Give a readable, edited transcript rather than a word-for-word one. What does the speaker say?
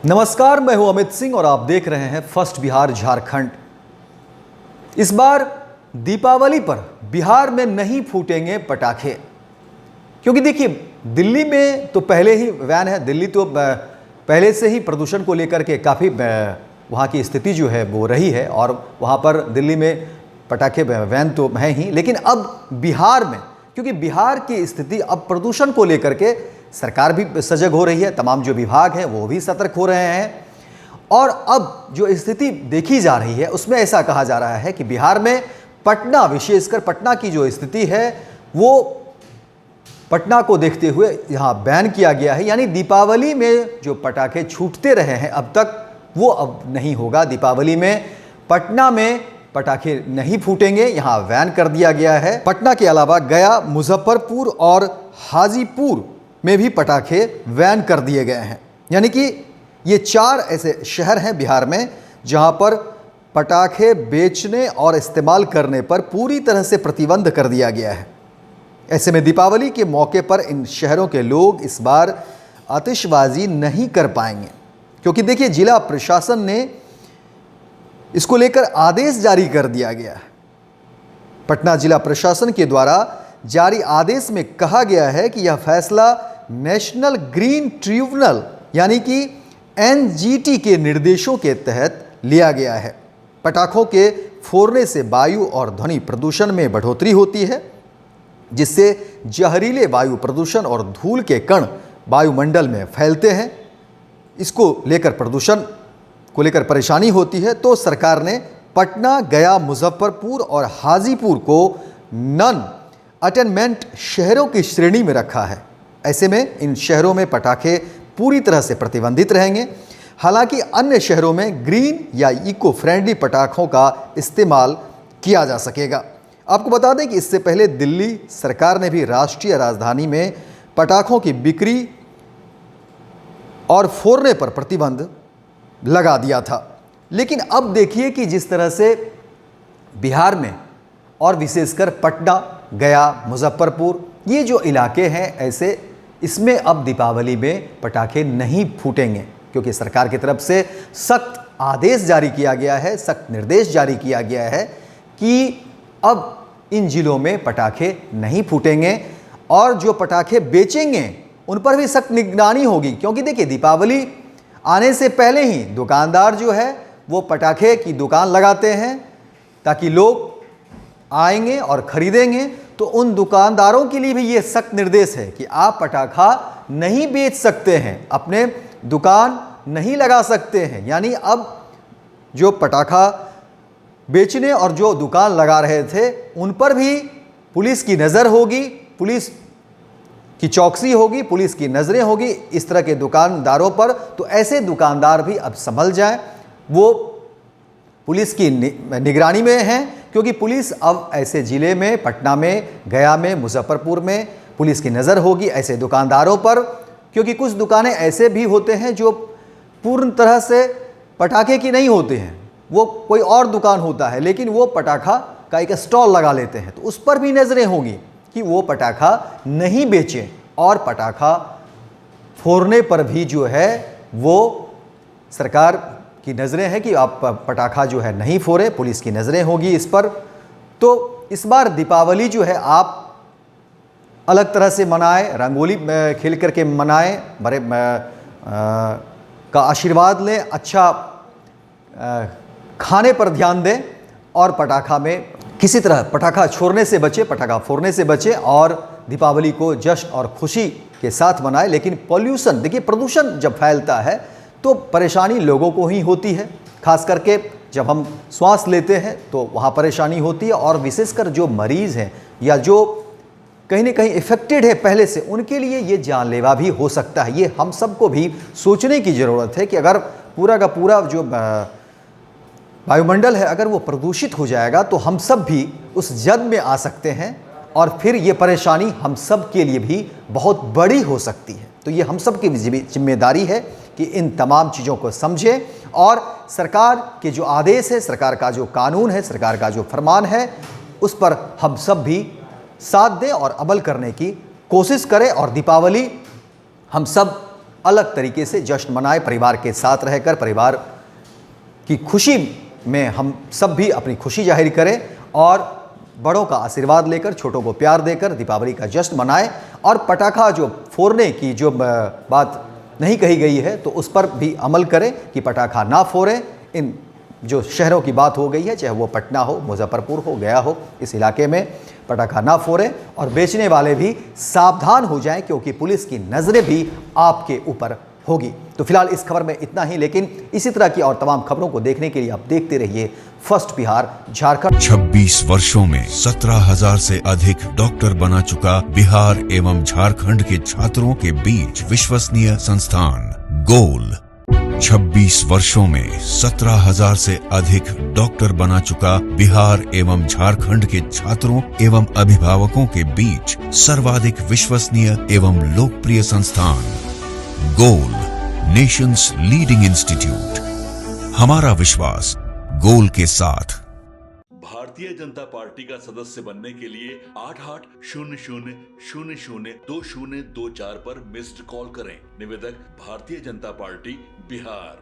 नमस्कार, मैं हूं अमित सिंह और आप देख रहे हैं फर्स्ट बिहार झारखंड। इस बार दीपावली पर बिहार में नहीं फूटेंगे पटाखे, क्योंकि देखिए दिल्ली में तो पहले ही बैन है। दिल्ली तो पहले से ही प्रदूषण को लेकर के काफ़ी वहाँ की स्थिति जो है वो रही है और वहाँ पर दिल्ली में पटाखे बैन तो हैं ही, लेकिन अब बिहार में, क्योंकि बिहार की स्थिति अब प्रदूषण को लेकर के सरकार भी सजग हो रही है, तमाम जो विभाग हैं वो भी सतर्क हो रहे हैं और अब जो स्थिति देखी जा रही है उसमें ऐसा कहा जा रहा है कि बिहार में पटना, विशेषकर पटना की जो स्थिति है वो पटना को देखते हुए यहाँ बैन किया गया है। यानी दीपावली में जो पटाखे छूटते रहे हैं अब तक, वो अब नहीं होगा। दीपावली में पटना में पटाखे नहीं फूटेंगे, यहाँ बैन कर दिया गया है। पटना के अलावा गया, मुजफ्फरपुर और हाजीपुर में भी पटाखे बैन कर दिए गए हैं। यानी कि ये 4 ऐसे शहर हैं बिहार में जहां पर पटाखे बेचने और इस्तेमाल करने पर पूरी तरह से प्रतिबंध कर दिया गया है। ऐसे में दीपावली के मौके पर इन शहरों के लोग इस बार आतिशबाजी नहीं कर पाएंगे, क्योंकि देखिए जिला प्रशासन ने इसको लेकर आदेश जारी कर दिया गया है। पटना जिला प्रशासन के द्वारा जारी आदेश में कहा गया है कि यह फैसला नेशनल ग्रीन ट्रिब्यूनल यानी कि एनजीटी के निर्देशों के तहत लिया गया है। पटाखों के फोड़ने से वायु और ध्वनि प्रदूषण में बढ़ोतरी होती है, जिससे जहरीले वायु प्रदूषण और धूल के कण वायुमंडल में फैलते हैं। इसको लेकर प्रदूषण को लेकर परेशानी होती है, तो सरकार ने पटना, गया, मुजफ्फरपुर और हाजीपुर को नॉन अटेनमेंट शहरों की श्रेणी में रखा है। ऐसे में इन शहरों में पटाखे पूरी तरह से प्रतिबंधित रहेंगे। हालांकि अन्य शहरों में ग्रीन या इको फ्रेंडली पटाखों का इस्तेमाल किया जा सकेगा। आपको बता दें कि इससे पहले दिल्ली सरकार ने भी राष्ट्रीय राजधानी में पटाखों की बिक्री और फोड़ने पर प्रतिबंध लगा दिया था। लेकिन अब देखिए कि जिस तरह से बिहार में और विशेषकर पटना, गया, मुजफ्फरपुर, ये जो इलाके हैं ऐसे, इसमें अब दीपावली में पटाखे नहीं फूटेंगे, क्योंकि सरकार की तरफ से सख्त आदेश जारी किया गया है, सख्त निर्देश जारी किया गया है कि अब इन जिलों में पटाखे नहीं फूटेंगे और जो पटाखे बेचेंगे उन पर भी सख्त निगरानी होगी। क्योंकि देखिए दीपावली आने से पहले ही दुकानदार जो है वो पटाखे की दुकान लगाते हैं ताकि लोग आएंगे और खरीदेंगे। तो उन दुकानदारों के लिए भी ये सख्त निर्देश है कि आप पटाखा नहीं बेच सकते हैं, अपने दुकान नहीं लगा सकते हैं। यानी अब जो पटाखा बेचने और जो दुकान लगा रहे थे उन पर भी पुलिस की नज़र होगी, पुलिस की चौकसी होगी, पुलिस की नज़रें होगी इस तरह के दुकानदारों पर। तो ऐसे दुकानदार भी अब संभल जाएं, वो पुलिस की निगरानी में हैं, क्योंकि पुलिस अब ऐसे ज़िले में, पटना में, गया में, मुजफ्फरपुर में पुलिस की नज़र होगी ऐसे दुकानदारों पर। क्योंकि कुछ दुकानें ऐसे भी होते हैं जो पूर्ण तरह से पटाखे की नहीं होते हैं, वो कोई और दुकान होता है लेकिन वो पटाखा का एक स्टॉल लगा लेते हैं। तो उस पर भी नज़रें होंगी कि वो पटाखा नहीं बेचें और पटाखा फोड़ने पर भी जो है वो सरकार की नज़रें हैं कि आप पटाखा जो है नहीं फोड़ें, पुलिस की नज़रें होगी इस पर। तो इस बार दीपावली जो है आप अलग तरह से मनाएं, रंगोली खेल करके मनाएं, बड़े का आशीर्वाद लें, अच्छा खाने पर ध्यान दें और पटाखा में किसी तरह पटाखा छोड़ने से बचे, पटाखा फोड़ने से बचे और दीपावली को जश्न और खुशी के साथ मनाएं। लेकिन पॉल्यूशन, देखिए प्रदूषण जब फैलता है तो परेशानी लोगों को ही होती है, खास करके जब हम श्वास लेते हैं तो वहाँ परेशानी होती है। और विशेषकर जो मरीज़ हैं या जो कहीं ना कहीं इफ़ेक्टेड है पहले से, उनके लिए ये जानलेवा भी हो सकता है। ये हम सबको भी सोचने की ज़रूरत है कि अगर पूरा का पूरा जो वायुमंडल है अगर वो प्रदूषित हो जाएगा तो हम सब भी उस जद में आ सकते हैं और फिर ये परेशानी हम सब के लिए भी बहुत बड़ी हो सकती है। तो ये हम सब की जिम्मेदारी है कि इन तमाम चीज़ों को समझें और सरकार के जो आदेश है, सरकार का जो कानून है, सरकार का जो फरमान है, उस पर हम सब भी साथ दें और अमल करने की कोशिश करें और दीपावली हम सब अलग तरीके से जश्न मनाए, परिवार के साथ रहकर परिवार की खुशी में हम सब भी अपनी खुशी जाहिर करें और बड़ों का आशीर्वाद लेकर, छोटों को प्यार देकर दीपावली का जश्न मनाएं। और पटाखा जो फोड़ने की जो बात नहीं कही गई है तो उस पर भी अमल करें कि पटाखा ना फोड़ें। इन जो शहरों की बात हो गई है, चाहे वो पटना हो, मुजफ्फरपुर हो, गया हो, इस इलाके में पटाखा ना फोड़ें और बेचने वाले भी सावधान हो जाएं, क्योंकि पुलिस की नज़रें भी आपके ऊपर होगी। तो फिलहाल इस खबर में इतना ही, लेकिन इसी तरह की और तमाम खबरों को देखने के लिए आप देखते रहिए फर्स्ट बिहार झारखंड। 26 वर्षों में 17,000 से अधिक डॉक्टर बना चुका बिहार एवं झारखंड के छात्रों के बीच विश्वसनीय संस्थान गोल। 26 वर्षों में 17,000 से अधिक डॉक्टर बना चुका बिहार एवं झारखंड के छात्रों एवं अभिभावकों के बीच सर्वाधिक विश्वसनीय एवं लोकप्रिय संस्थान गोल, नेशंस लीडिंग इंस्टीट्यूट। हमारा विश्वास गोल के साथ। भारतीय जनता पार्टी का सदस्य बनने के लिए 8800002024 पर मिस्ड कॉल करें। निवेदक भारतीय जनता पार्टी बिहार।